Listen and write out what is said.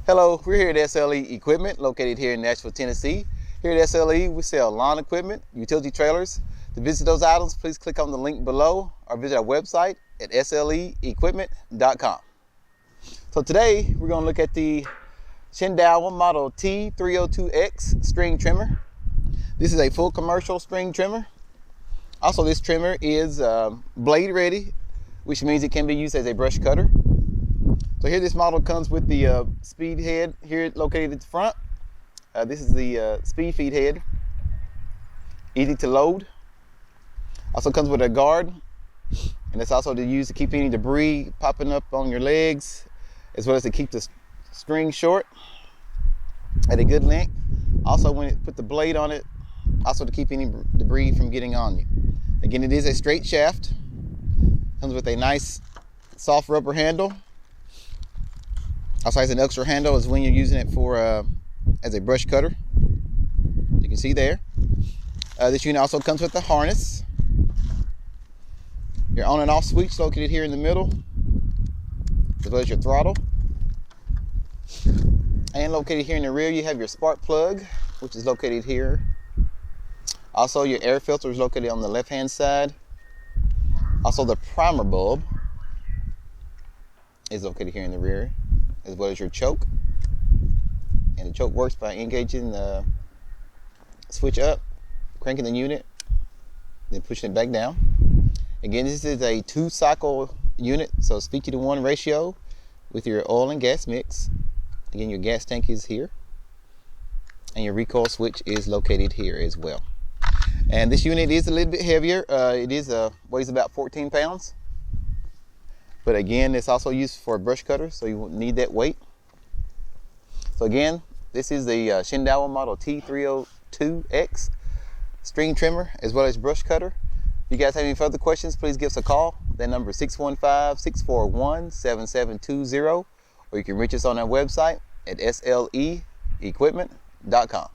Hello, we're here at SLE Equipment, located here in Nashville, Tennessee. Here at SLE, we sell lawn equipment, utility trailers. To visit those items, please click on the link below or visit our website at sleequipment.com. So today, we're going to look at the Shindaiwa model T302X string trimmer. This is a full commercial string trimmer. Also, this trimmer is blade ready, which means it can be used as a brush cutter. So here this model comes with the speed head here located at the front. This is the speed feed head, easy to load. Also comes with a guard, and it's also to use to keep any debris popping up on your legs, as well as to keep the string short at a good length. Also, when it put the blade on it, also to keep any debris from getting on you. Again, it is a straight shaft. Comes with a nice soft rubber handle. Also has an extra handle as when you're using it for as a brush cutter. You can see there. This unit also comes with a harness. Your on and off switch located here in the middle, as well as your throttle. And located here in the rear, you have your spark plug, which is located here. Also, your air filter is located on the left-hand side. Also, the primer bulb is located here in the rear, as well as your choke. And the choke works by engaging the switch up, cranking the unit, then pushing it back down. Again, this is a 2-cycle unit, so it's 50-to-1 ratio with your oil and gas mix. Again, your gas tank is here, and your recoil switch is located here as well. And this unit is a little bit heavier. It weighs about 14 pounds. But again, it's also used for a brush cutter, so you won't need that weight. So again, this is the Shindaiwa model T302X string trimmer, as well as brush cutter. If you guys have any further questions, please give us a call. That number is 615-641-7720, or you can reach us on our website at sleequipment.com.